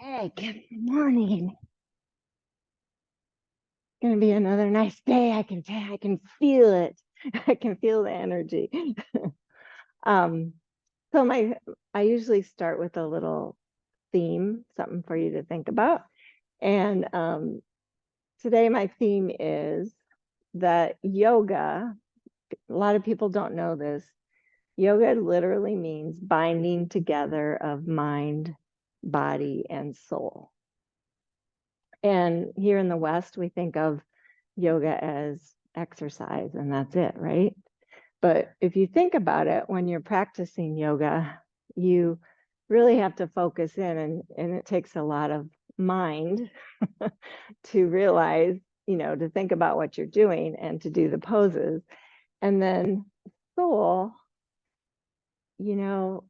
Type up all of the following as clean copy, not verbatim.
Hey, good morning. Gonna be another nice day. I can feel it. I can feel the energy. Um, so I usually start with a little theme, something for you to think about. And today my theme is that yoga, a lot of people don't know this. Yoga literally means binding together of mind, body, and soul. And here in the West, we think of yoga as exercise and that's it, right? But if you think about it, when you're practicing yoga, you really have to focus in, and it takes a lot of mind to realize, to think about what you're doing and to do the poses. And then soul, you know,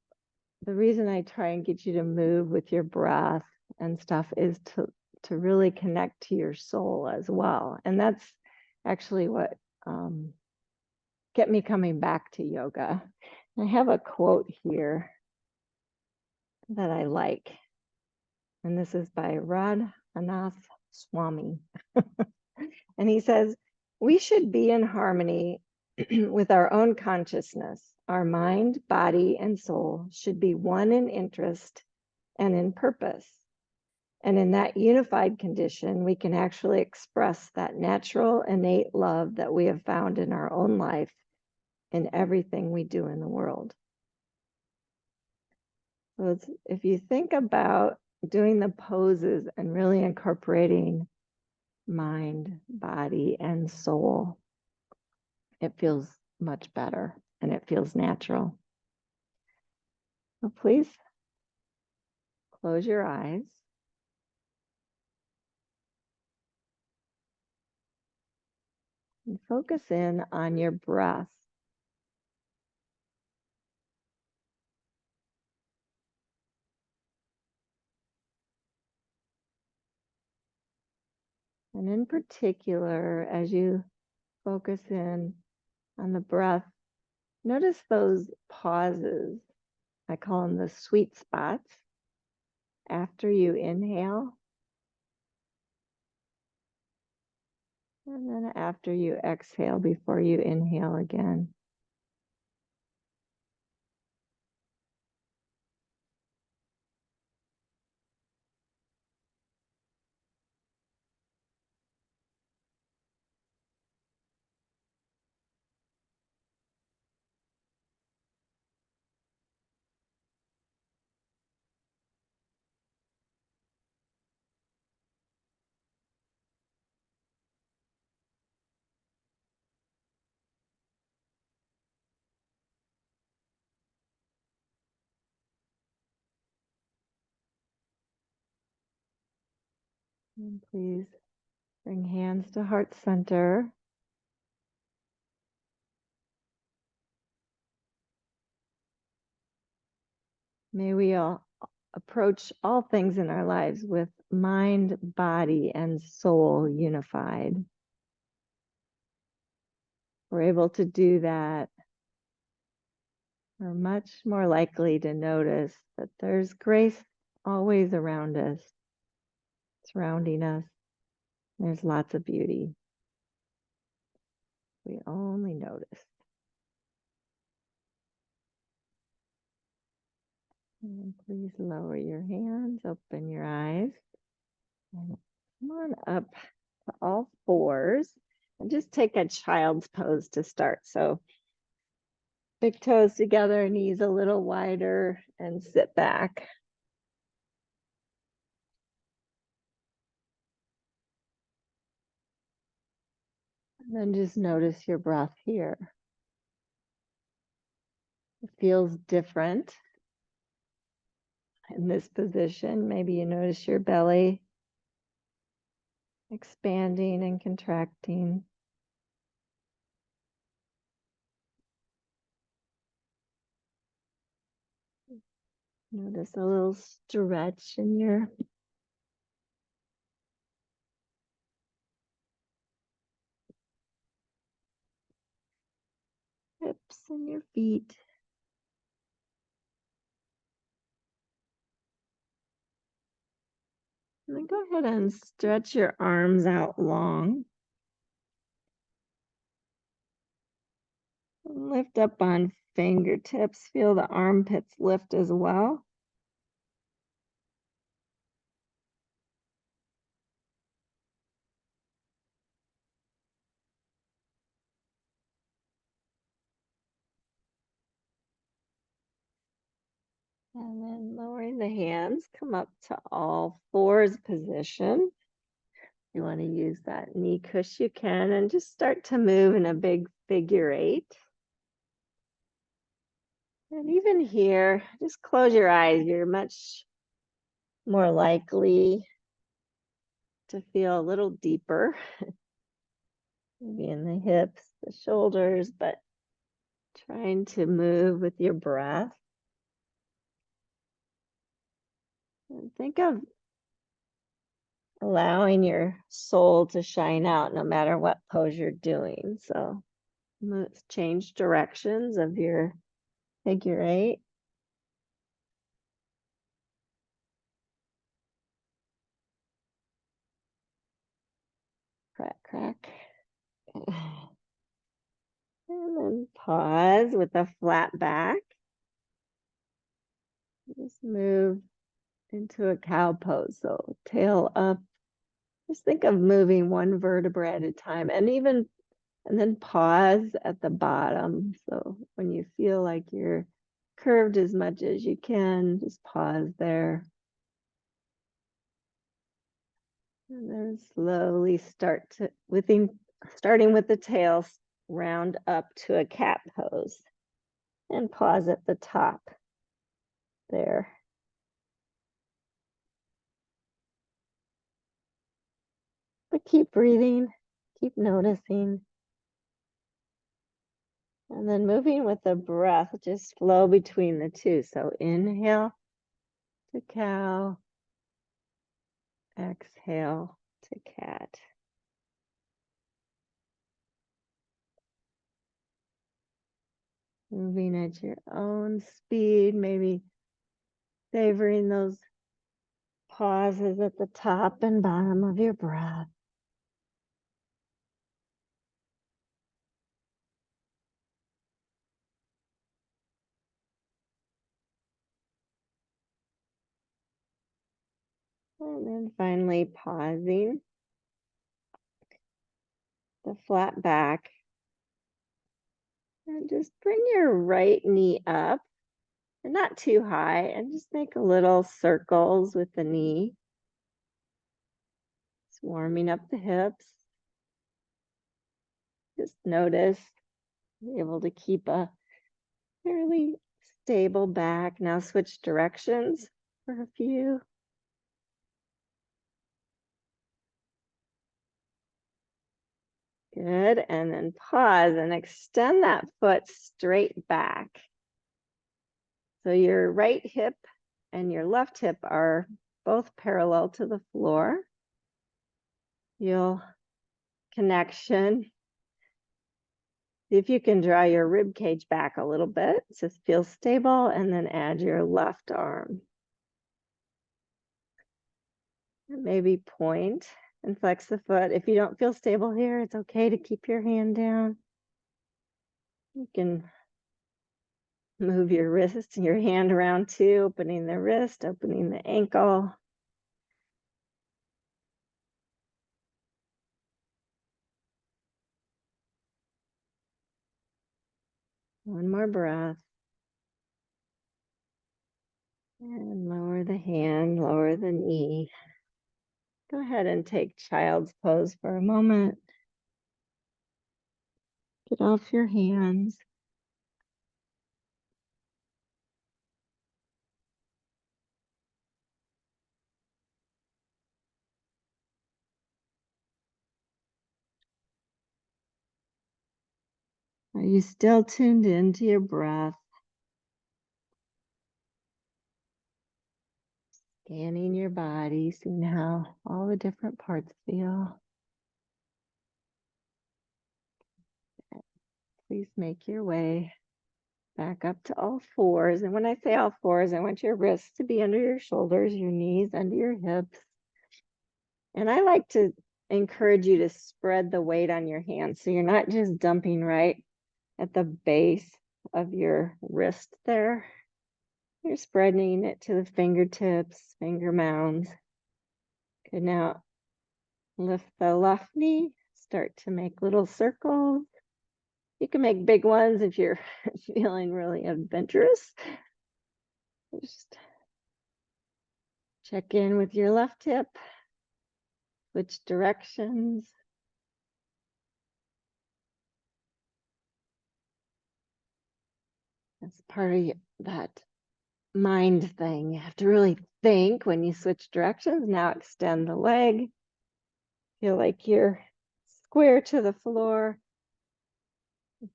the reason I try and get you to move with your breath and stuff is to really connect to your soul as well. And that's actually what get me coming back to yoga. I have a quote here that I like, and this is by Radhanath Swami. And he says, we should be in harmony with our own consciousness. Our mind, body, and soul should be one in interest and in purpose. And in that unified condition, we can actually express that natural, innate love that we have found in our own life in everything we do in the world. So if you think about doing the poses and really incorporating mind, body, and soul, it feels much better and it feels natural. So please close your eyes. And focus in on your breath. And in particular, as you focus in on the breath, notice those pauses. I call them the sweet spots after you inhale. And then after you exhale, before you inhale again. And please bring hands to heart center. May we all approach all things in our lives with mind, body, and soul unified. We're able to do that. We're much more likely to notice that there's grace always around us, surrounding us. There's lots of beauty. We only notice. And please lower your hands, open your eyes, and come on up to all fours. And just take a child's pose to start. So big toes together, knees a little wider, and sit back. And then just notice your breath here. It feels different in this position. Maybe you notice your belly expanding and contracting. Notice a little stretch in your hips and your feet. And then go ahead and stretch your arms out long. Lift up on fingertips. Feel the armpits lift as well. And then lowering the hands, come up to all fours position. You want to use that knee cush, you can, and just start to move in a big figure eight. And even here, just close your eyes. You're much more likely to feel a little deeper, maybe in the hips, the shoulders, but trying to move with your breath. And think of allowing your soul to shine out no matter what pose you're doing. So change directions of your figure eight. Crack, crack. And then pause with a flat back. Just move into a cow pose. So tail up. Just think of moving one vertebra at a time, and then pause at the bottom. So when you feel like you're curved as much as you can, just pause there. And then slowly starting with the tail, round up to a cat pose and pause at the top there. But keep breathing, keep noticing. And then moving with the breath, just flow between the two. So inhale to cow, exhale to cat. Moving at your own speed, maybe savoring those pauses at the top and bottom of your breath. And then finally pausing, the flat back. And just bring your right knee up, and not too high, and just make a little circles with the knee. It's warming up the hips. Just notice, be able to keep a fairly stable back. Now switch directions for a few. Good, and then pause and extend that foot straight back. So your right hip and your left hip are both parallel to the floor. You'll connection. See if you can draw your rib cage back a little bit. Just feel stable, and then add your left arm. And maybe point and flex the foot. If you don't feel stable here, it's okay to keep your hand down. You can move your wrist and your hand around too, opening the wrist, opening the ankle. One more breath. And lower the hand, lower the knee. Go ahead and take child's pose for a moment. Get off your hands. Are you still tuned into your breath? Scanning your body, seeing how all the different parts feel. Please make your way back up to all fours. And when I say all fours, I want your wrists to be under your shoulders, your knees under your hips. And I like to encourage you to spread the weight on your hands so you're not just dumping right at the base of your wrist there. You're spreading it to the fingertips, finger mounds. Good, now lift the left knee, start to make little circles. You can make big ones if you're feeling really adventurous. Just check in with your left hip, switch directions. That's part of that mind thing. You have to really think when you switch directions. Now extend the leg. Feel like you're square to the floor.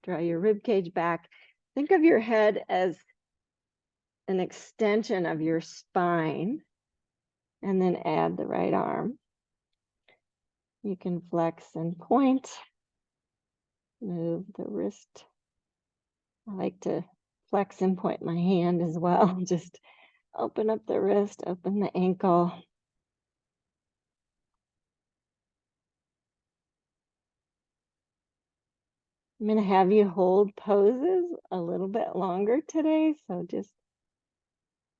Draw your rib cage back. Think of your head as an extension of your spine, and then add the right arm. You can flex and point. Move the wrist. I like to flex and point my hand as well. Just open up the wrist, open the ankle. I'm going to have you hold poses a little bit longer today. So just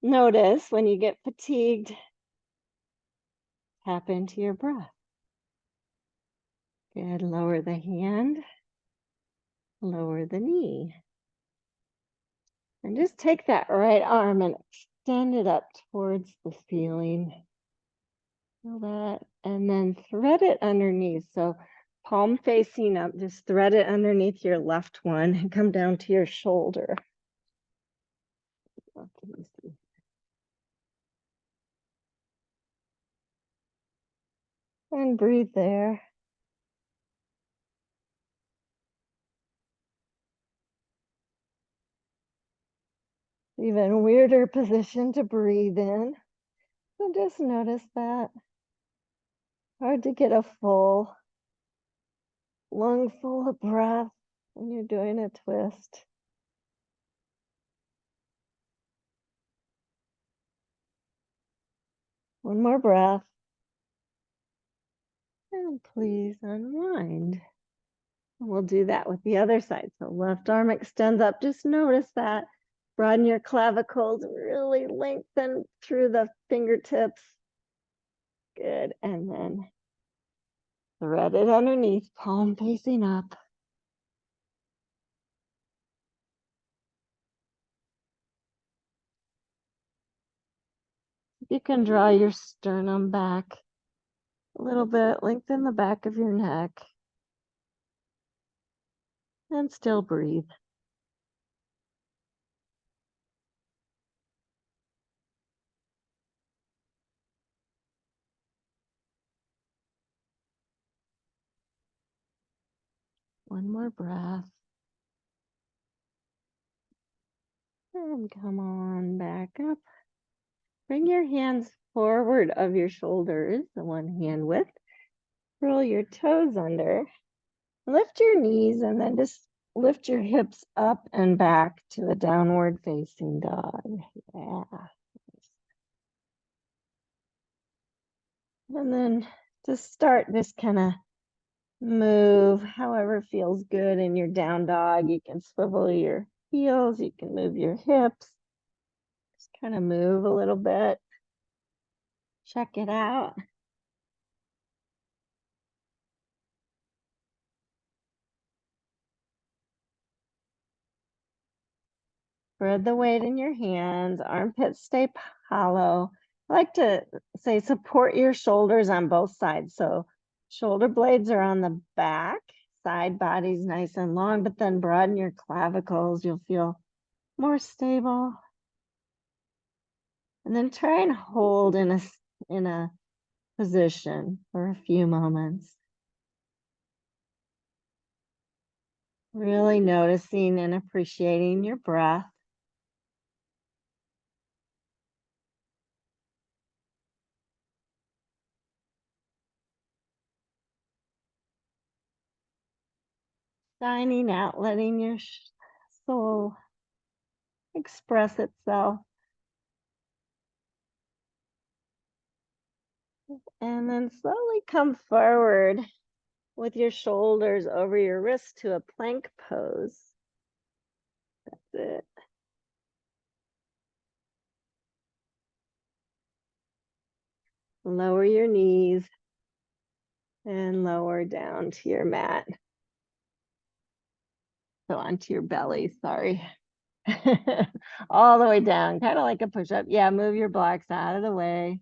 notice when you get fatigued, tap into your breath. Good. Lower the hand, lower the knee. And just take that right arm and extend it up towards the ceiling. Feel that. And then thread it underneath. So palm facing up, just thread it underneath your left one and come down to your shoulder. And breathe there. Even weirder position to breathe in. So just notice that. Hard to get a full lung full of breath when you're doing a twist. One more breath. And please unwind. And we'll do that with the other side. So left arm extends up. Just notice that. Broaden your clavicles, really lengthen through the fingertips. Good. And then thread it underneath, palm facing up. You can draw your sternum back a little bit, lengthen the back of your neck, and still breathe. One more breath. And come on back up. Bring your hands forward of your shoulders, the one hand width. Roll your toes under. Lift your knees and then just lift your hips up and back to a downward facing dog. Yeah. And then just start this kind of move however feels good in your down dog. You can swivel your heels, you can move your hips. Just kind of move a little bit. Check it out. Spread the weight in your hands, armpits stay hollow. I like to say support your shoulders on both sides. So shoulder blades are on the back, side body's nice and long, but then broaden your clavicles. You'll feel more stable. And then try and hold in a position for a few moments. Really noticing and appreciating your breath. Signing out, letting your soul express itself. And then slowly come forward with your shoulders over your wrists to a plank pose. That's it. Lower your knees and lower down to your mat. So onto your belly, sorry. All the way down, kind of like a push-up. Yeah, move your blocks out of the way.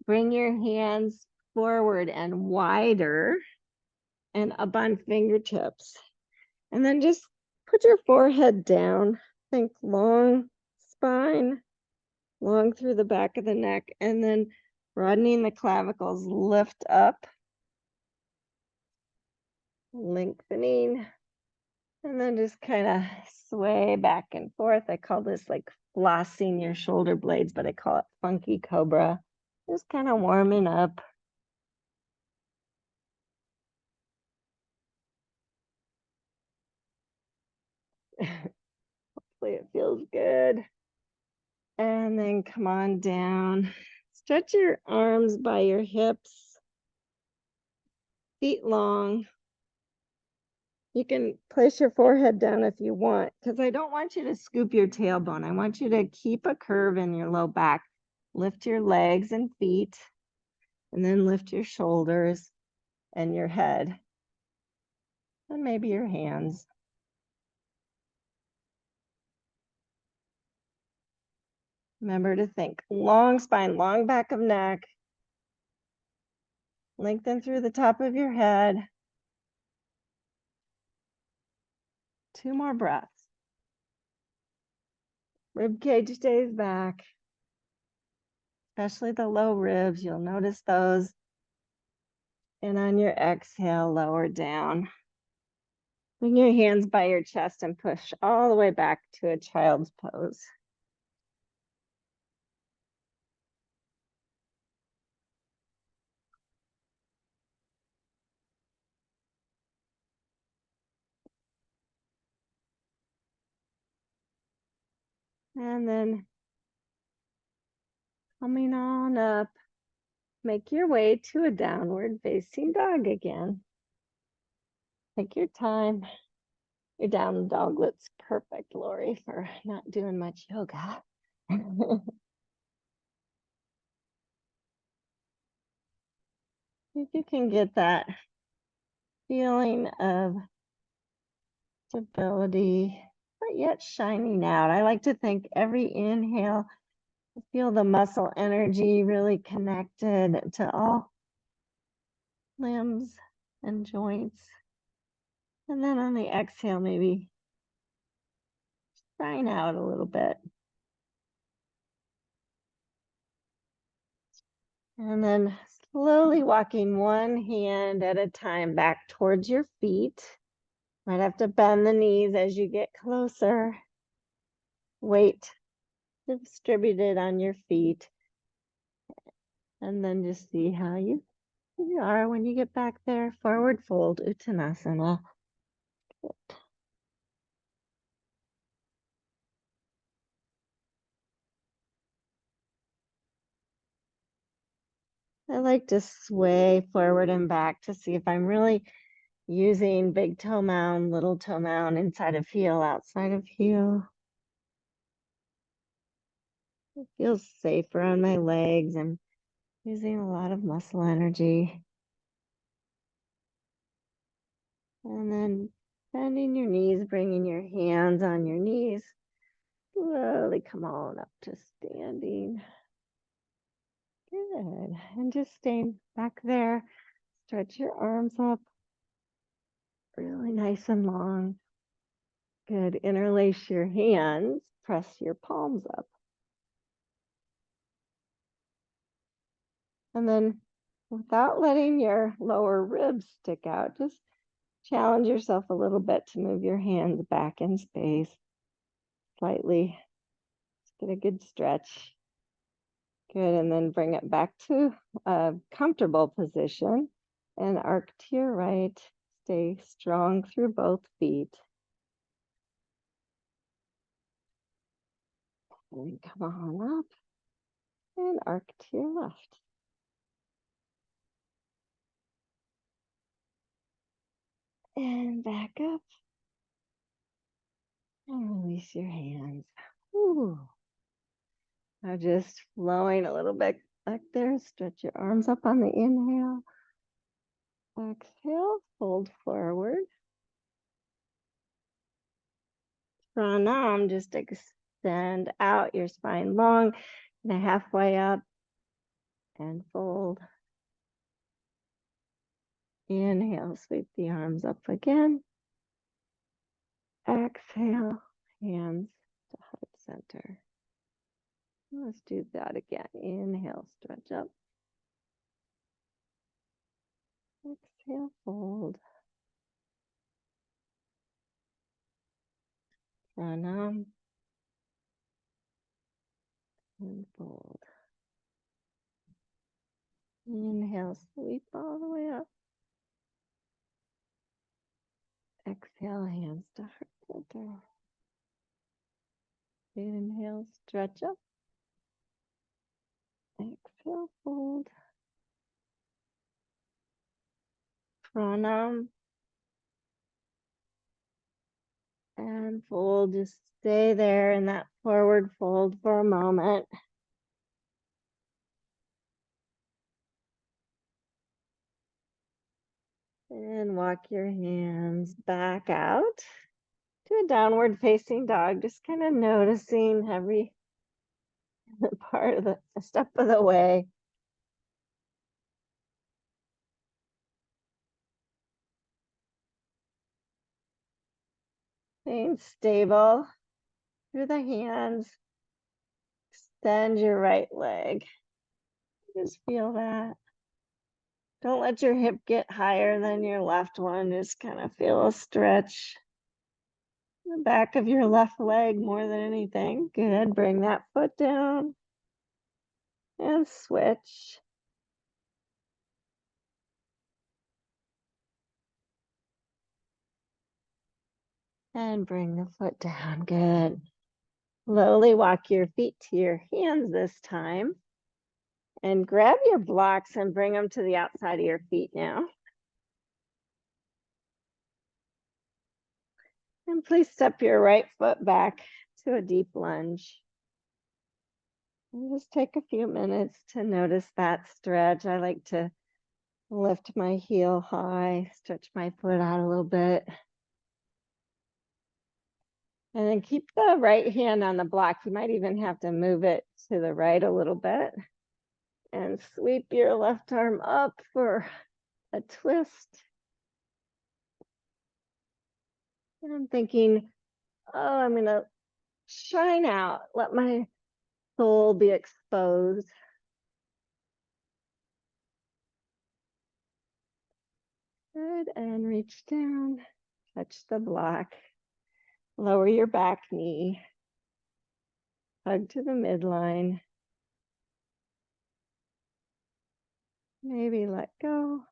Bring your hands forward and wider and up on fingertips. And then just put your forehead down. Think long spine, long through the back of the neck, and then broadening the clavicles, lift up, lengthening, and then just kind of sway back and forth. I call this like flossing your shoulder blades, but I call it funky cobra. Just kind of warming up. Hopefully it feels good. And then come on down. Stretch your arms by your hips, feet long. You can place your forehead down if you want, because I don't want you to scoop your tailbone. I want you to keep a curve in your low back. Lift your legs and feet, and then lift your shoulders and your head, and maybe your hands. Remember to think long spine, long back of neck. Lengthen through the top of your head. 2 more breaths. Rib cage stays back, especially the low ribs. You'll notice those. And on your exhale, lower down. Bring your hands by your chest and push all the way back to a child's pose. And then coming on up, make your way to a downward facing dog again. Take your time. Your down dog looks perfect, Lori, for not doing much yoga. If you can get that feeling of stability, but yet shining out. I like to think every inhale, feel the muscle energy really connected to all limbs and joints. And then on the exhale, maybe shine out a little bit. And then slowly walking one hand at a time back towards your feet. Might have to bend the knees as you get closer. Weight distributed on your feet. And then just see how you are when you get back there. Forward fold, Uttanasana. Good. I like to sway forward and back to see if I'm really using big toe mound, little toe mound, inside of heel, outside of heel. It feels safer on my legs. I'm using a lot of muscle energy. And then bending your knees, bringing your hands on your knees. Slowly come on up to standing. Good. And just staying back there. Stretch your arms up. Really nice and long. Good. Interlace your hands. Press your palms up. And then without letting your lower ribs stick out, just challenge yourself a little bit to move your hands back in space slightly. Just get a good stretch. Good, and then bring it back to a comfortable position and arc to your right. Stay strong through both feet. And come on up and arc to your left. And back up. And release your hands. Ooh. Now just flowing a little bit back there. Stretch your arms up on the inhale. Exhale, fold forward. Pranam, just extend out your spine long and halfway up and fold. Inhale, sweep the arms up again. Exhale, hands to heart center. Let's do that again. Inhale, stretch up. Exhale, fold. Pranam. And fold. Inhale, sweep all the way up. Exhale, hands to heart center. Inhale, stretch up. Exhale, fold. Pranam. And fold. Just stay there in that forward fold for a moment. And walk your hands back out to a downward facing dog. Just kind of noticing every part of the step of the way. Staying stable through the hands. Extend your right leg. Just feel that. Don't let your hip get higher than your left one. Just kind of feel a stretch. The back of your left leg more than anything. Good. Bring that foot down. And switch. And bring the foot down. Good. Slowly walk your feet to your hands this time. And grab your blocks and bring them to the outside of your feet now. And please step your right foot back to a deep lunge. And just take a few minutes to notice that stretch. I like to lift my heel high, stretch my foot out a little bit. And then keep the right hand on the block. You might even have to move it to the right a little bit. And sweep your left arm up for a twist. And I'm thinking, oh, I'm going to shine out. Let my soul be exposed. Good. And reach down. Touch the block. Lower your back knee. Hug to the midline. Maybe let go.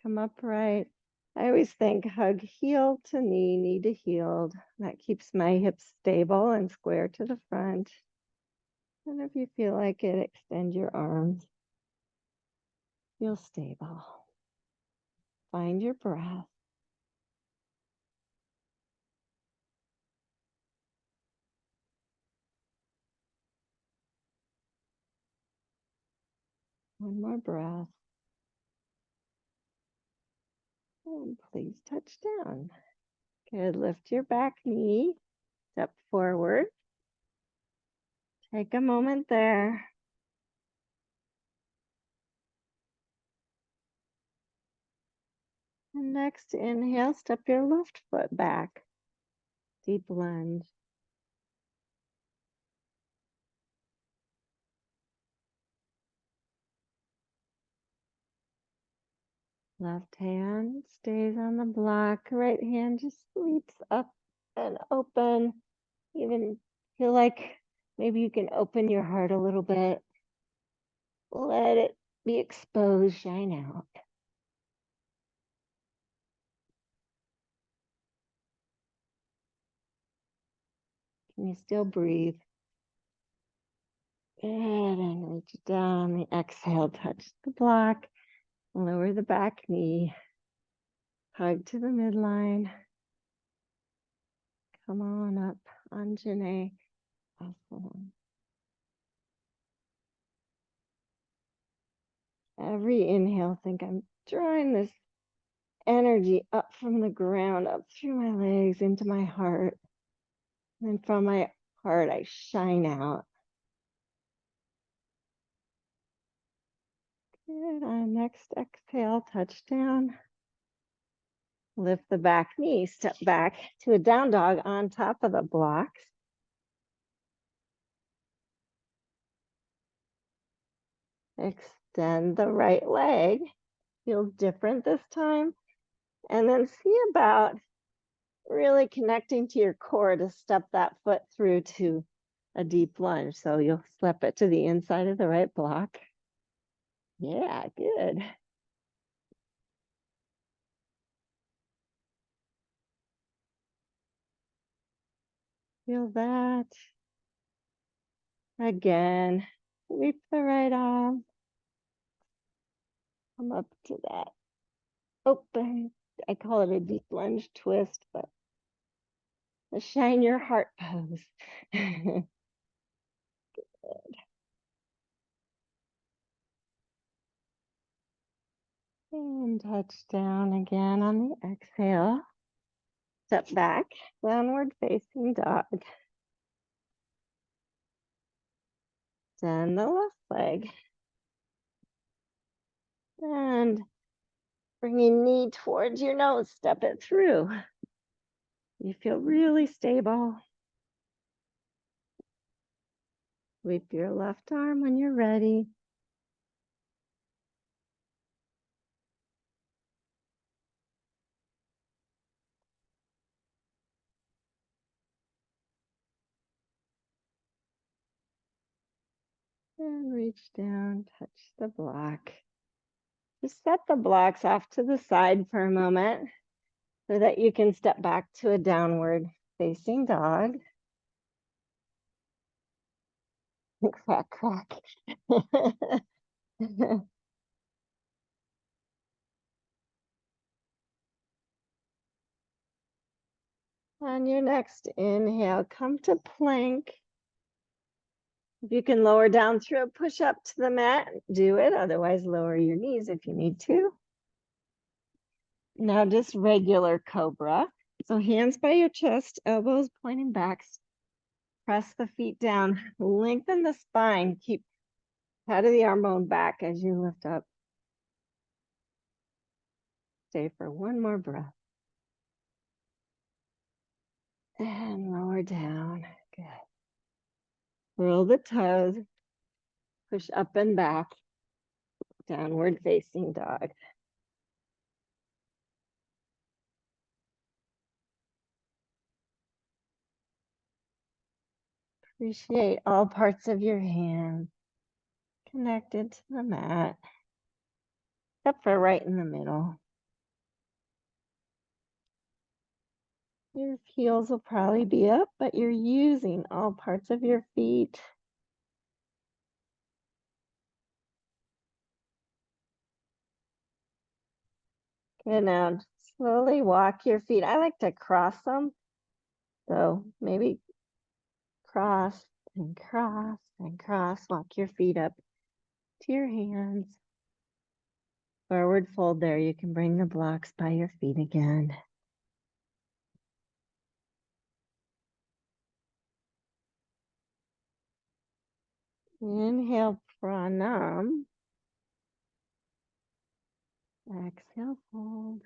Come upright. I always think hug heel to knee, knee to heel. That keeps my hips stable and square to the front. And if you feel like it, extend your arms. Feel stable. Find your breath. One more breath. And please touch down. Good. Lift your back knee. Step forward. Take a moment there. And next, inhale, step your left foot back. Deep lunge. Left hand stays on the block. Right hand just sweeps up and open. Even feel like maybe you can open your heart a little bit. Let it be exposed, shine out. Can you still breathe? Good, and reach down. The exhale, touch the block. Lower the back knee. Hug to the midline. Come on up, Anjane Asana. Every inhale, think I'm drawing this energy up from the ground, up through my legs, into my heart. And from my heart, I shine out. Good. On next exhale, touch down. Lift the back knee, step back to a down dog on top of the blocks. Extend the right leg. Feels different this time. And then see about really connecting to your core to step that foot through to a deep lunge. So you'll slip it to the inside of the right block. Yeah, good. Feel that. Again, sweep the right arm. Come up to that. Open. I call it a deep lunge twist, but the shine your heart pose. Good. And touch down again on the exhale. Step back, downward facing dog. Extend the left leg. And bringing knee towards your nose, step it through. You feel really stable. Sweep your left arm when you're ready. And reach down, touch the block. Just set the blocks off to the side for a moment so that you can step back to a downward facing dog. Crack, crack. On your next inhale, come to plank. If you can lower down through a push up to the mat, do it. Otherwise, lower your knees if you need to. Now just regular cobra. So hands by your chest, elbows pointing back. Press the feet down, lengthen the spine, keep head of the arm bone back as you lift up. Stay for one more breath. And lower down. Good. Roll the toes. Push up and back. Downward facing dog. Appreciate all parts of your hand connected to the mat, except for right in the middle. Your heels will probably be up, but you're using all parts of your feet. Good. Now slowly walk your feet. I like to cross them. So maybe cross and cross and cross. Walk your feet up to your hands. Forward fold there. You can bring the blocks by your feet again. Inhale, pranam. Exhale, fold.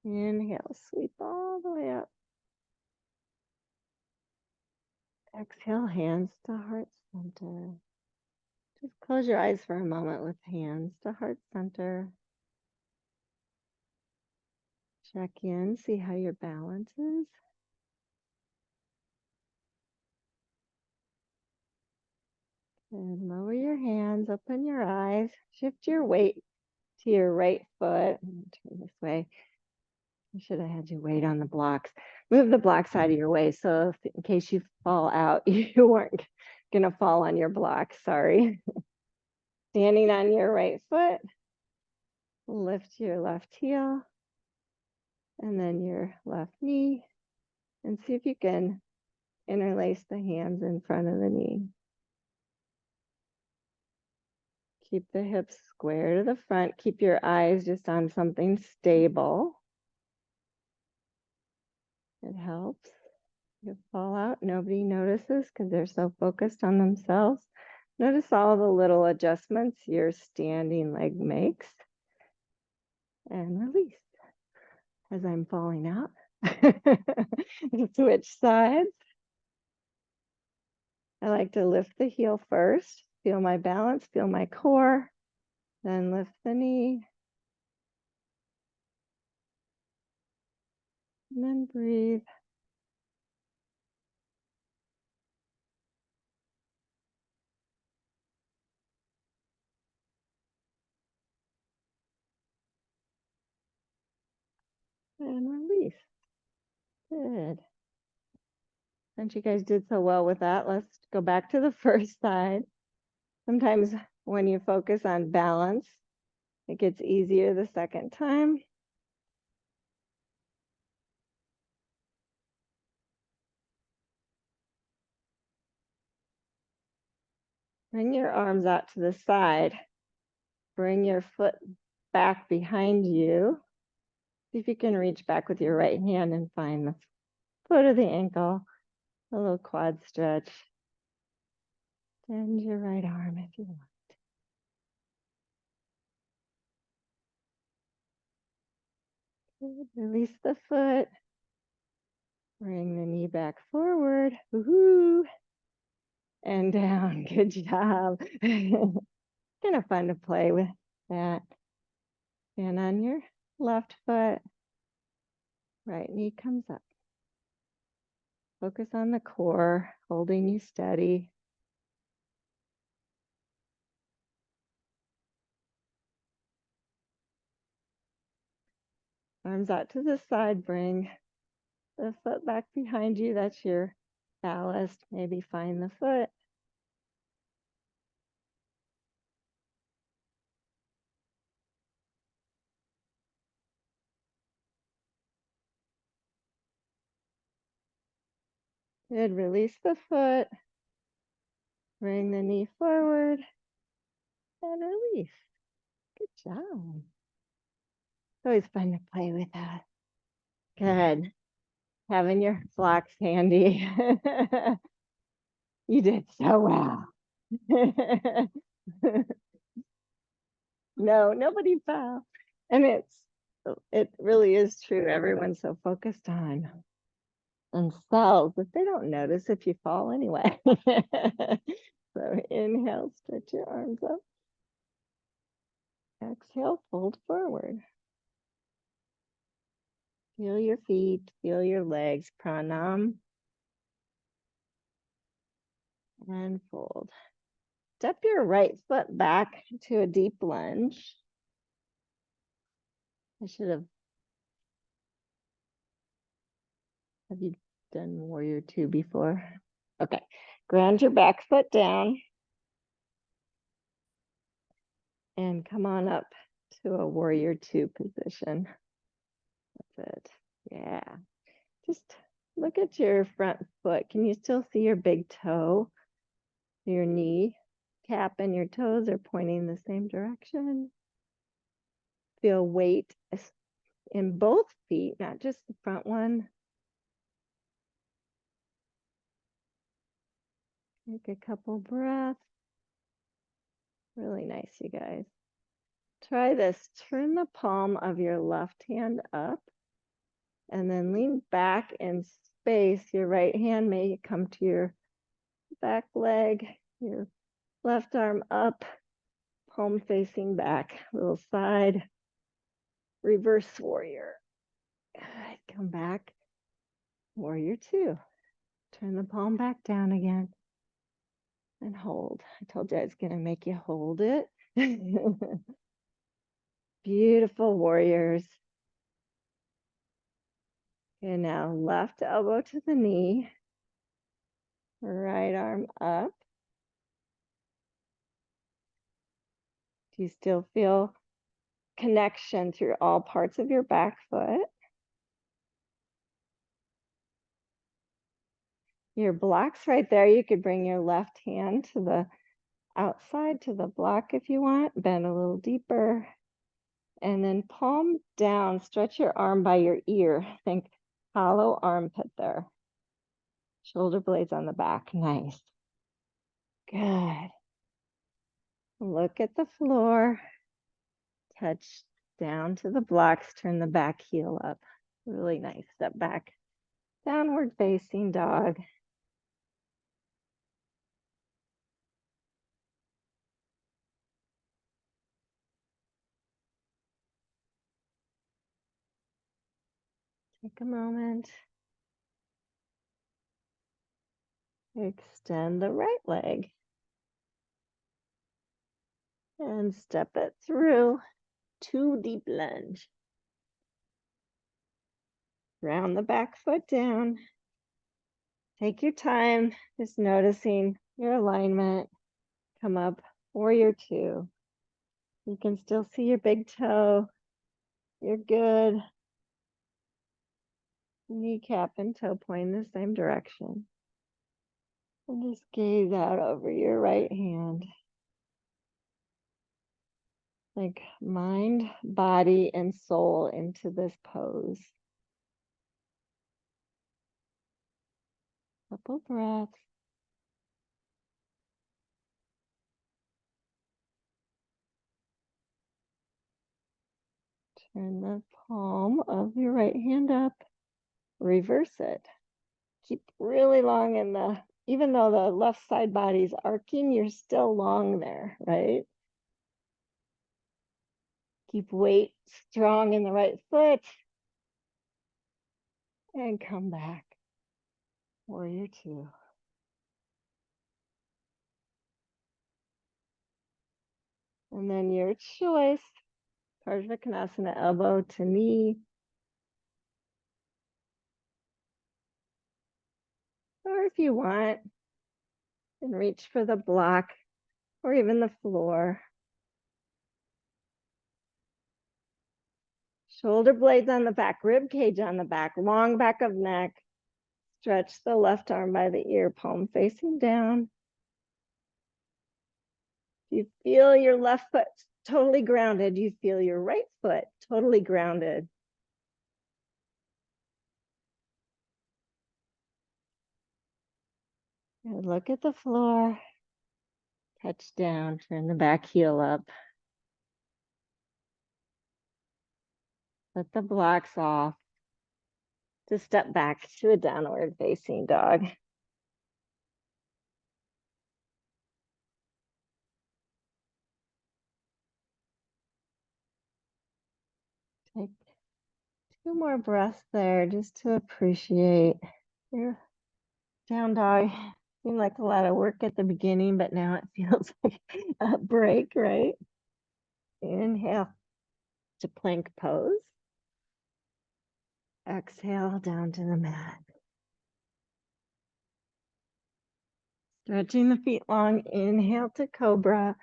Inhale, sweep all the way up. Exhale, hands to heart center. Just close your eyes for a moment with hands to heart center. Check in, see how your balance is. And lower your hands, open your eyes, shift your weight to your right foot. Turn this way. I should have had you weight on the blocks. Move the blocks out of your way so if, in case you fall out, you weren't going to fall on your block. Sorry. Standing on your right foot. Lift your left heel and then your left knee, and see if you can interlace the hands in front of the knee. Keep the hips square to the front. Keep your eyes just on something stable. It helps. You fall out, nobody notices because they're so focused on themselves. Notice all the little adjustments your standing leg makes. And release as I'm falling out. Switch sides. I like to lift the heel first, feel my balance, feel my core, then lift the knee, and then breathe. And release. Good. Since you guys did so well with that, let's go back to the first side. Sometimes when you focus on balance, it gets easier the second time. Bring your arms out to the side. Bring your foot back behind you. See if you can reach back with your right hand and find the foot of the ankle, a little quad stretch. Bend your right arm if you want. Good. Release the foot. Bring the knee back forward. Woohoo! And down. Good job. Kind of fun to play with that. And on your left foot, right knee comes up. Focus on the core, holding you steady. Arms out to the side, bring the foot back behind you. That's your ballast. Maybe find the foot. Good, release the foot. Bring the knee forward and release. Good job. It's always fun to play with that. Good. Having your blocks handy. You did so well. No, nobody fell. And it really is true. Everyone's so focused on themselves that they don't notice if you fall anyway. So inhale, stretch your arms up. Exhale, fold forward. Feel your feet, feel your legs, pranam. And fold. Step your right foot back to a deep lunge. Have you done warrior two before? Okay, ground your back foot down and come on up to a warrior two position. That's it. Yeah. Just look at your front foot. Can you still see your big toe? Your knee cap and your toes are pointing the same direction. Feel weight in both feet, not just the front one. Take a couple breaths. Really nice, you guys. Try this. Turn the palm of your left hand up and then lean back in space. Your right hand may come to your back leg, your left arm up, palm facing back, little side, reverse warrior. Good. Come back, warrior two. Turn the palm back down again and hold. I told you I was going to make you hold it. Beautiful warriors. And now left elbow to the knee, right arm up. Do you still feel connection through all parts of your back foot. Your block's right there. You could bring your left hand to the outside to the block if you want, bend a little deeper. And then palm down, stretch your arm by your ear. Think hollow armpit there. Shoulder blades on the back, nice. Good. Look at the floor. Touch down to the blocks, turn the back heel up. Really nice. Step back. Downward facing dog. Take a moment. Extend the right leg. And step it through. 2 deep lunge. Round the back foot down. Take your time, just noticing your alignment. Come up, warrior 2. You can still see your big toe. You're good. Kneecap and toe point in the same direction. And just gaze out over your right hand. Like mind, body, and soul into this pose. Couple breaths. Turn the palm of your right hand up. Reverse it. Keep really long in the, even though the left side body's arcing, you're still long there, right? Keep weight strong in the right foot. And come back. Warrior 2. And then your choice, Parsvakonasana, elbow to knee. Or if you want, and reach for the block or even the floor. Shoulder blades on the back, rib cage on the back, long back of neck. Stretch the left arm by the ear, palm facing down. You feel your left foot totally grounded. You feel your right foot totally grounded. And look at the floor. Touch down, turn the back heel up. Let the blocks off. To step back to a downward facing dog. Take 2 more breaths there just to appreciate your down dog. Seemed like a lot of work at the beginning, but now it feels like a break, right? Inhale to plank pose. Exhale down to the mat. Stretching the feet long. Inhale to cobra.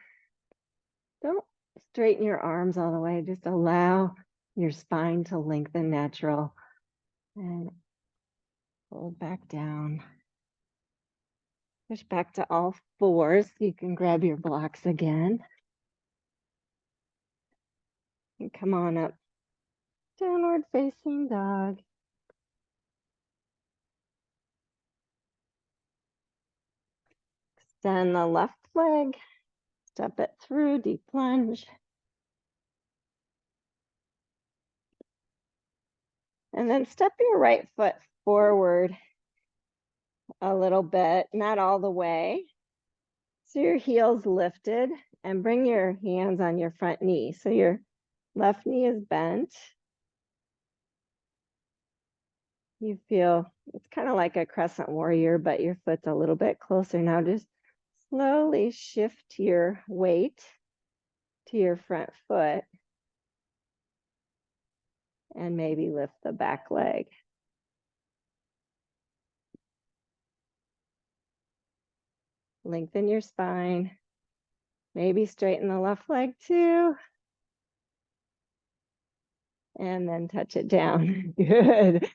Don't straighten your arms all the way. Just allow your spine to lengthen natural. And hold back down. Push back to all fours. You can grab your blocks again. And come on up. Downward facing dog. Extend the left leg. Step it through, deep plunge. And then step your right foot forward a little bit, not all the way. So your heel's lifted and bring your hands on your front knee. So your left knee is bent. You feel it's kind of like a crescent warrior, but your foot's a little bit closer. Now just slowly shift your weight to your front foot and maybe lift the back leg. Lengthen your spine. Maybe straighten the left leg too. And then touch it down. Good.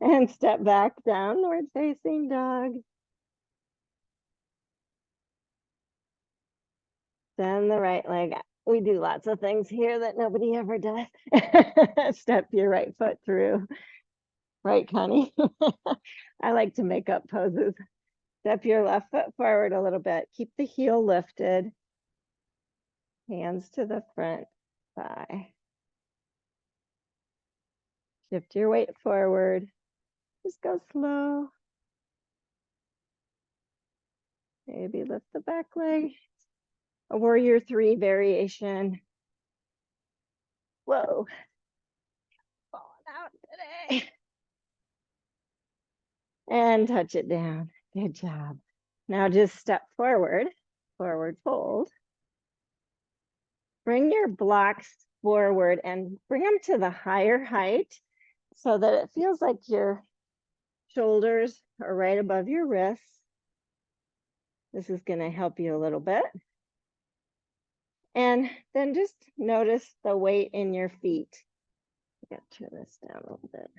And step back, downward facing dog. Then the right leg. We do lots of things here that nobody ever does. Step your right foot through. Right, Connie? I like to make up poses. Step your left foot forward a little bit. Keep the heel lifted. Hands to the front thigh. Shift your weight forward. Just go slow. Maybe lift the back leg. A warrior 3 variation. Whoa. Falling out today. And touch it down. Good job. Now just step forward, forward fold. Bring your blocks forward and bring them to the higher height so that it feels like your shoulders are right above your wrists. This is going to help you a little bit. And then just notice the weight in your feet. I got to turn this down a little bit.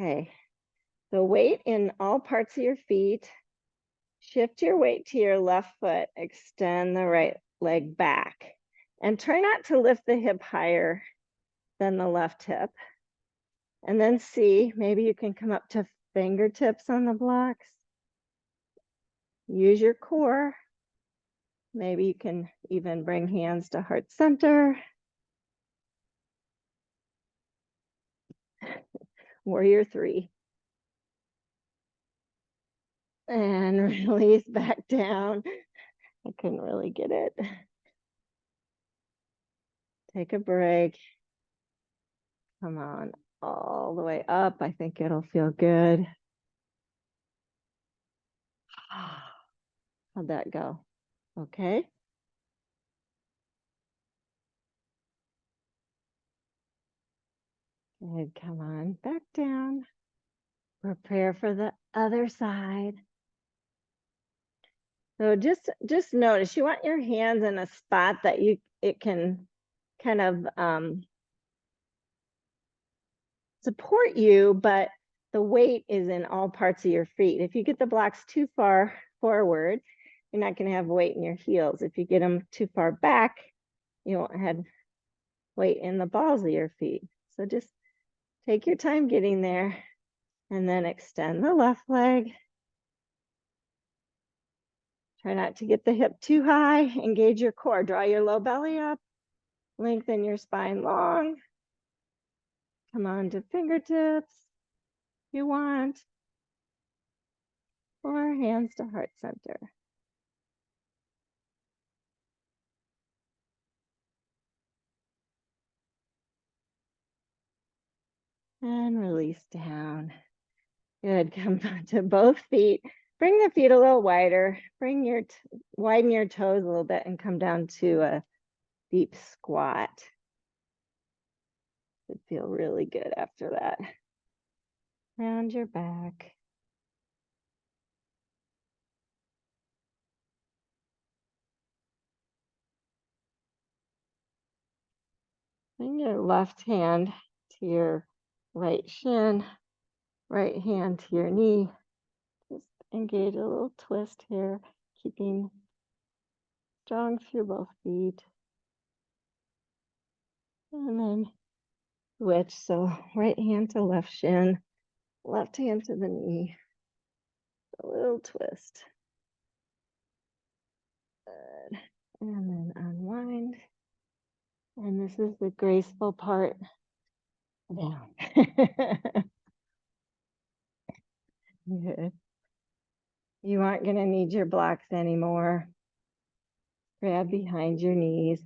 Okay, the weight in all parts of your feet. Shift your weight to your left foot, extend the right leg back, and try not to lift the hip higher than the left hip. And then see, maybe you can come up to fingertips on the blocks. Use your core. Maybe you can even bring hands to heart center. Warrior 3. And release back down. I couldn't really get it. Take a break. Come on, all the way up. I think it'll feel good. How'd that go? Okay. Good, come on, back down. Prepare for the other side. So just notice you want your hands in a spot that it can kind of support you, but the weight is in all parts of your feet. If you get the blocks too far forward, you're not going to have weight in your heels. If you get them too far back, you won't have weight in the balls of your feet. So just take your time getting there and then extend the left leg. Try not to get the hip too high. Engage your core. Draw your low belly up. Lengthen your spine long. Come on to fingertips if you want. Or hands to heart center. And release down. Good. Come on to both feet. Bring the feet a little wider. Widen your toes a little bit and come down to a deep squat. Would feel really good after that. Round your back. Bring your left hand to your right shin, right hand to your knee. Just engage a little twist here, keeping strong through both feet. And then switch. So right hand to left shin, left hand to the knee. A little twist. Good. And then unwind. And this is the graceful part down. Good. You aren't going to need your blocks anymore. Grab behind your knees.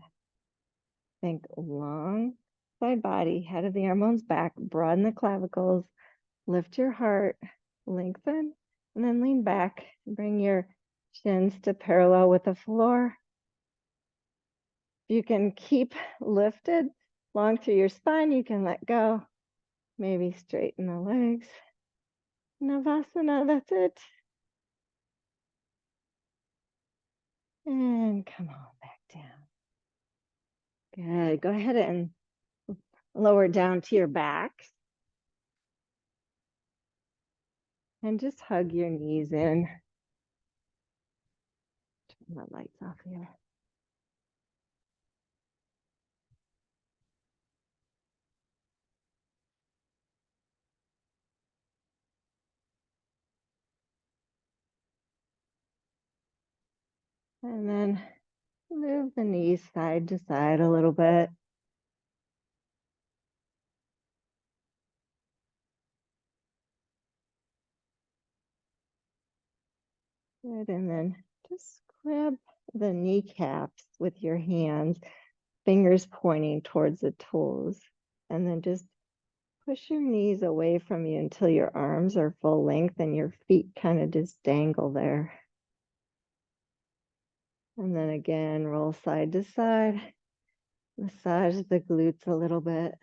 Think long side body, head of the arm bones back, broaden the clavicles, lift your heart, lengthen, and then lean back. Bring your shins to parallel with the floor. You can keep lifted long through your spine. You can let go. Maybe straighten the legs. Navasana, that's it. And come on back down. Good. Go ahead and lower down to your back. And just hug your knees in. Turn the lights off here. And then move the knees side to side a little bit. Good. And then just grab the kneecaps with your hands, fingers pointing towards the toes. And then just push your knees away from you until your arms are full length and your feet kind of just dangle there. And then again, roll side to side. Massage the glutes a little bit.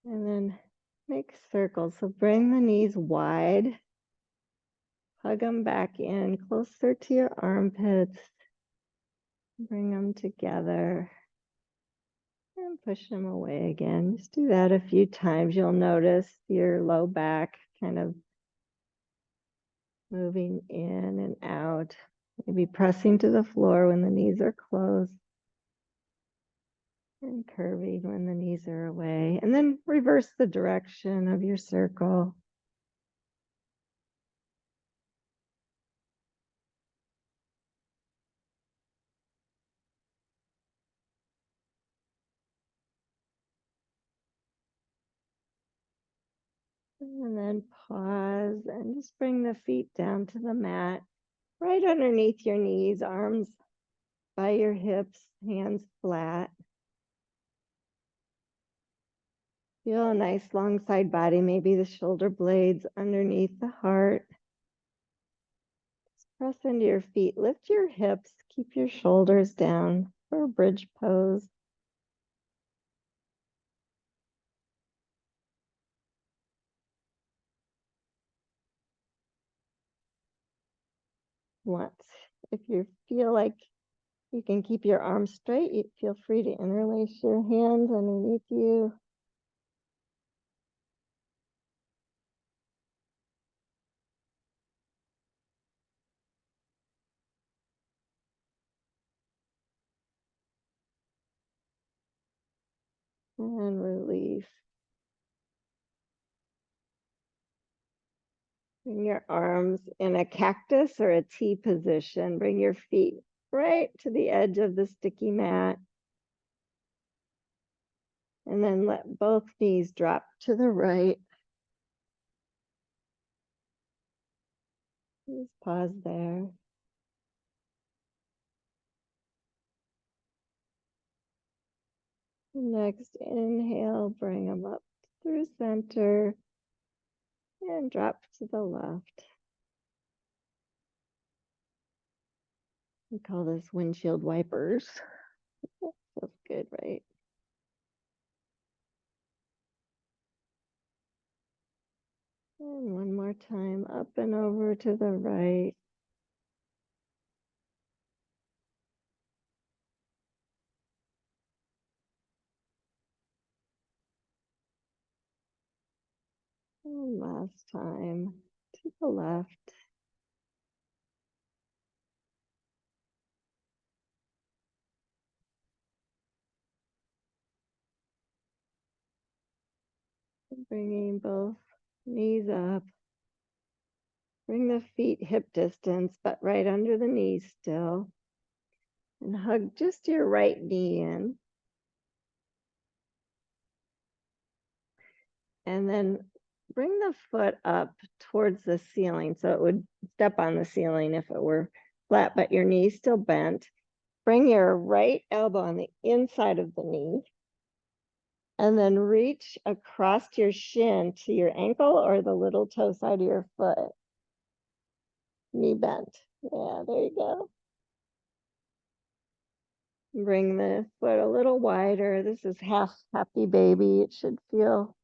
And then make circles. So bring the knees wide. Hug them back in closer to your armpits. Bring them together. And push them away again. Just do that a few times. You'll notice your low back kind of moving in and out. Maybe pressing to the floor when the knees are closed. And curving when the knees are away. And then reverse the direction of your circle. And then pause and just bring the feet down to the mat, right underneath your knees, arms by your hips, hands flat. Feel a nice long side body, maybe the shoulder blades underneath the heart. Just press into your feet, lift your hips, keep your shoulders down for a bridge pose. Once, if you feel like you can keep your arms straight, you feel free to interlace your hands underneath you. And release. Bring your arms in a cactus or a T position. Bring your feet right to the edge of the sticky mat. And then let both knees drop to the right. Just pause there. Next inhale, bring them up through center and drop to the left. We call this windshield wipers. Feels good, right? And one more time, up and over to the right. And last time, to the left. Bringing both knees up. Bring the feet hip distance, but right under the knees still. And hug just your right knee in. And then bring the foot up towards the ceiling. So it would step on the ceiling if it were flat, but your knee's still bent. Bring your right elbow on the inside of the knee. And then reach across your shin to your ankle or the little toe side of your foot. Knee bent. Yeah, there you go. Bring the foot a little wider. This is half happy baby. It should feel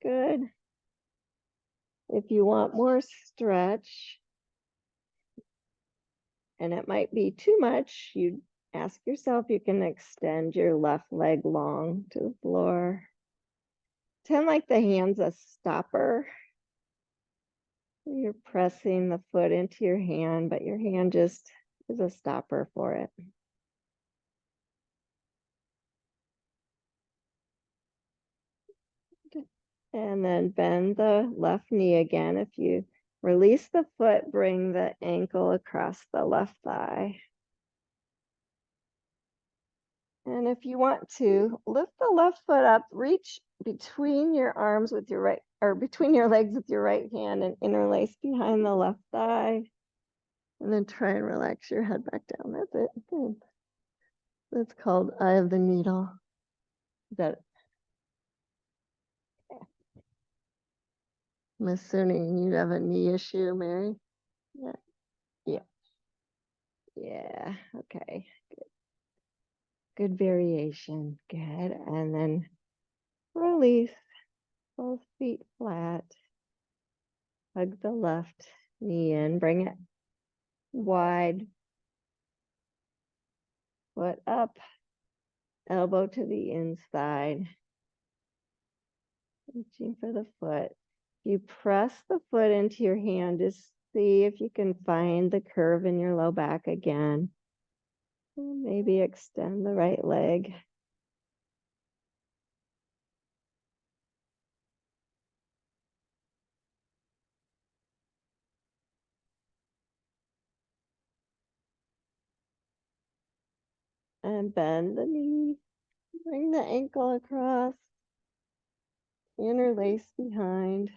good. If you want more stretch, and it might be too much, you ask yourself, you can extend your left leg long to the floor. Pretend like the hand's a stopper. You're pressing the foot into your hand, but your hand just is a stopper for it. And then bend the left knee again. If you release the foot, bring the ankle across the left thigh. And if you want to, lift the left foot up, reach between your arms with your right, or between your legs with your right hand and interlace behind the left thigh. And then try and relax your head back down. That's it. Good. That's called eye of the needle. Is that I'm assuming you have a knee issue, Mary? Yeah. Yeah. Yeah. Okay. Good variation. Good. And then release both feet flat. Hug the left knee in. Bring it wide. Foot up. Elbow to the inside. Reaching for the foot. You press the foot into your hand. Just see if you can find the curve in your low back again. And maybe extend the right leg. And bend the knee. Bring the ankle across. Interlace behind.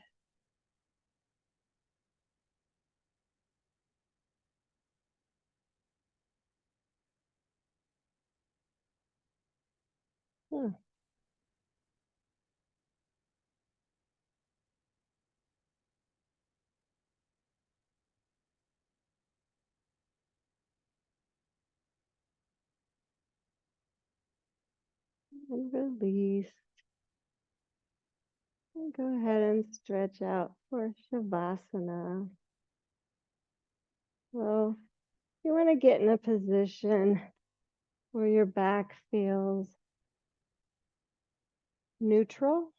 Huh. And release. And go ahead and stretch out for Shavasana. So you want to get in a position where your back feels neutral.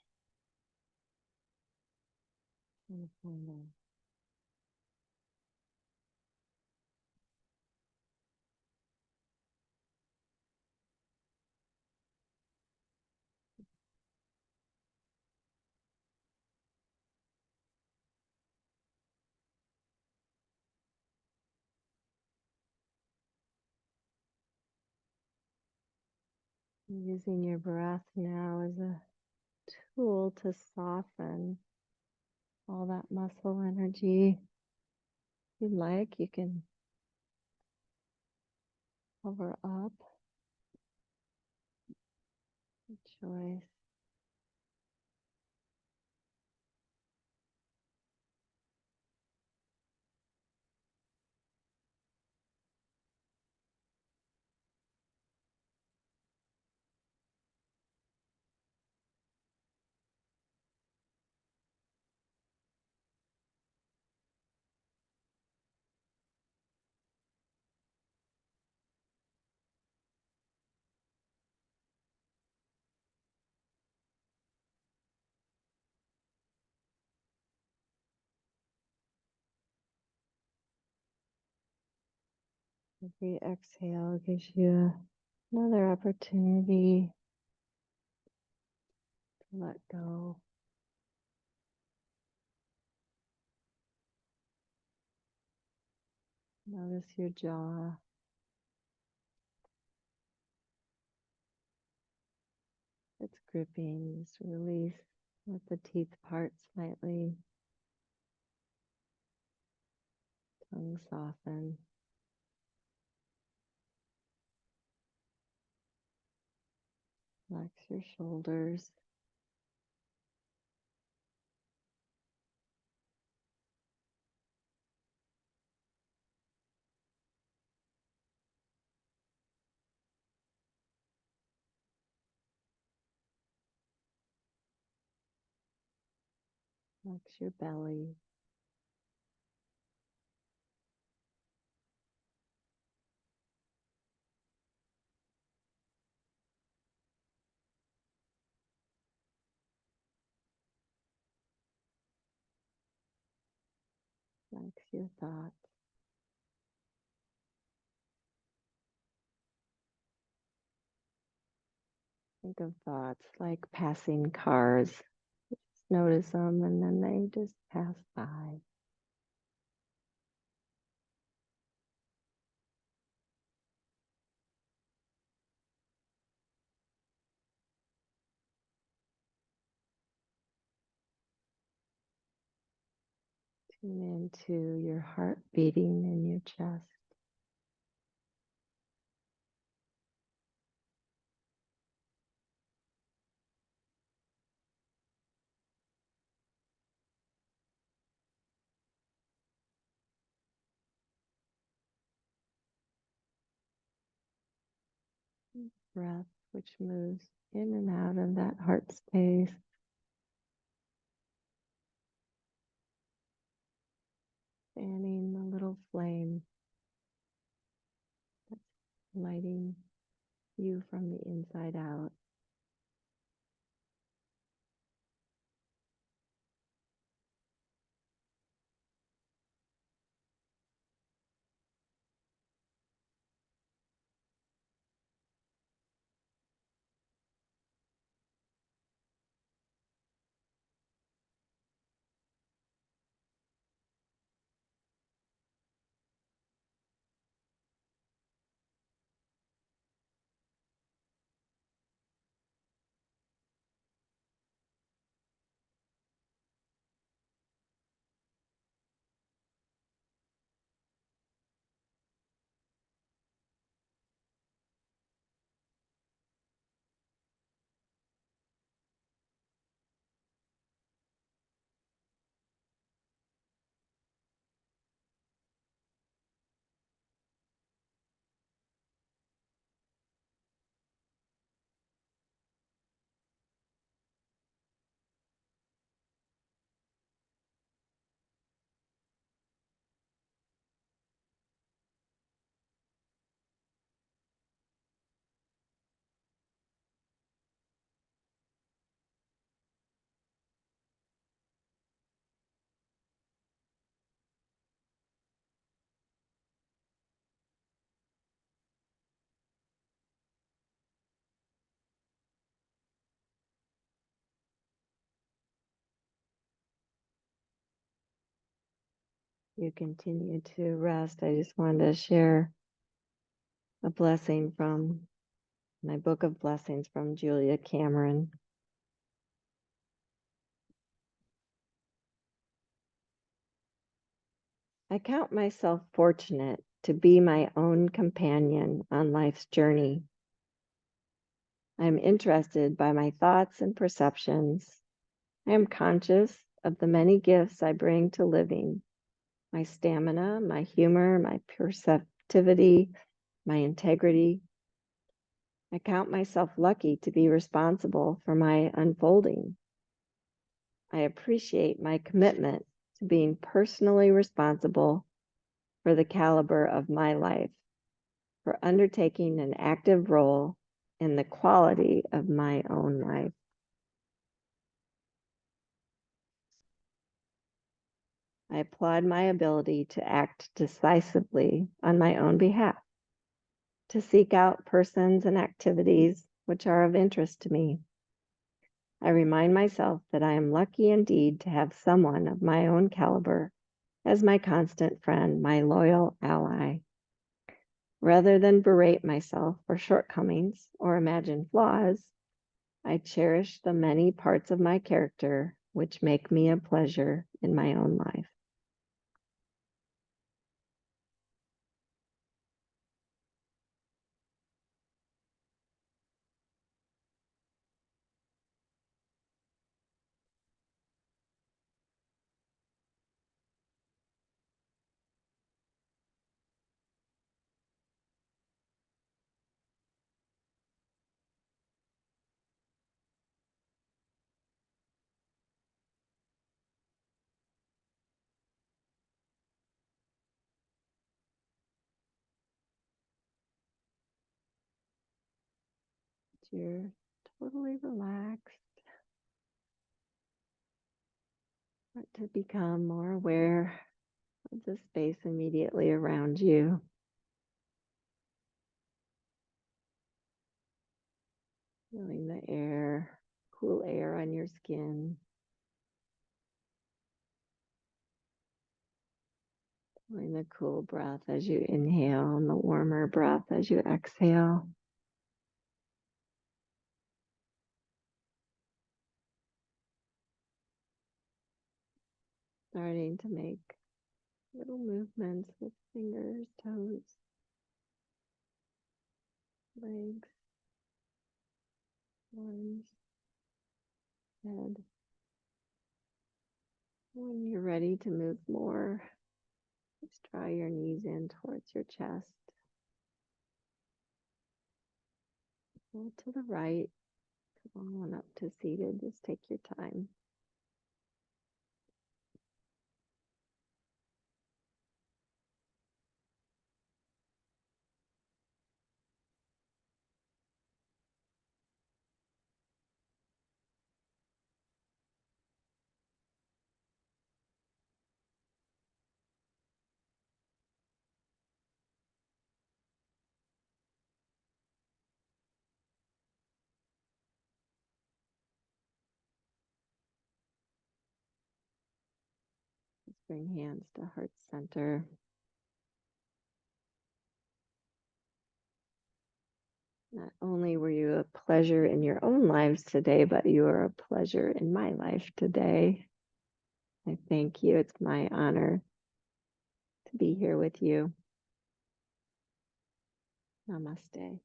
Using your breath now as a tool to soften all that muscle energy. If you'd like, you can hover up. Good choice. Every exhale gives you another opportunity to let go. Notice your jaw. It's gripping. Just release. Let the teeth part slightly. Tongue soften. Relax your shoulders. Relax your belly. Relax your thoughts. Think of thoughts like passing cars. Just notice them and then they just pass by. Tune into your heart beating in your chest. Breath, which moves in and out of that heart space. Fanning the little flame that's lighting you from the inside out. You continue to rest. I just wanted to share a blessing from my book of blessings from Julia Cameron. I count myself fortunate to be my own companion on life's journey. I am interested by my thoughts and perceptions. I am conscious of the many gifts I bring to living: my stamina, my humor, my perceptivity, my integrity. I count myself lucky to be responsible for my unfolding. I appreciate my commitment to being personally responsible for the caliber of my life, for undertaking an active role in the quality of my own life. I applaud my ability to act decisively on my own behalf, to seek out persons and activities which are of interest to me. I remind myself that I am lucky indeed to have someone of my own caliber as my constant friend, my loyal ally. Rather than berate myself for shortcomings or imagine flaws, I cherish the many parts of my character which make me a pleasure in my own life. you're totally relaxed. Start to become more aware of the space immediately around you. Feeling the air, cool air on your skin. Feeling the cool breath as you inhale and the warmer breath as you exhale. Starting to make little movements with fingers, toes, legs, arms, head. When you're ready to move more, just draw your knees in towards your chest. Go to the right, come on up to seated. Just take your time. Just bring hands to heart center. Not only were you a pleasure in your own lives today, but you are a pleasure in my life today. I thank you. It's my honor to be here with you. Namaste.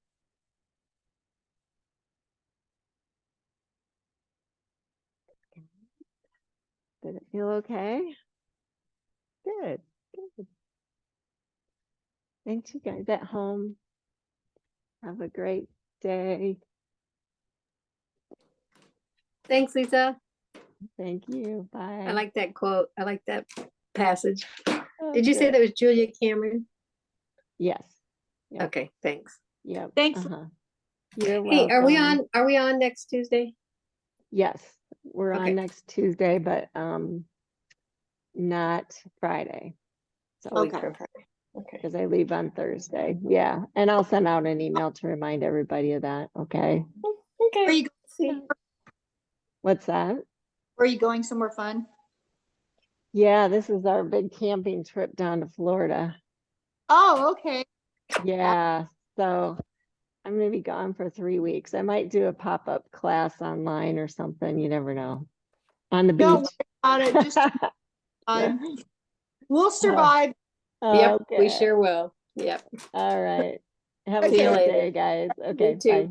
Did it feel okay? Good, good. Thanks, you guys at home. Have a great day. Thanks, Lisa. Thank you. Bye. I like that quote. I like that passage. Oh, Did you say good. that was Julia Cameron? Yes. Yep. Okay, thanks. Yep. Thanks. You're Hey, welcome. are we on next Tuesday? Yes, we're Okay. on next Tuesday, but not Friday. So A week Okay. from Friday. Okay. because I leave on Thursday. Yeah, and I'll send out an email to remind everybody of that. Okay. Okay. Are you, See. What's that? are you going somewhere fun? Yeah, this is our big camping trip down to Florida. Oh, okay. Yeah, so I'm gonna be gone for 3 weeks. I might do a pop-up class online or something. You never know. On the Don't beach. worry about it. Just time. We'll survive. Yep, we Okay. sure will. Yep. All right. Have a Okay. great later. day, guys. Okay, too. bye.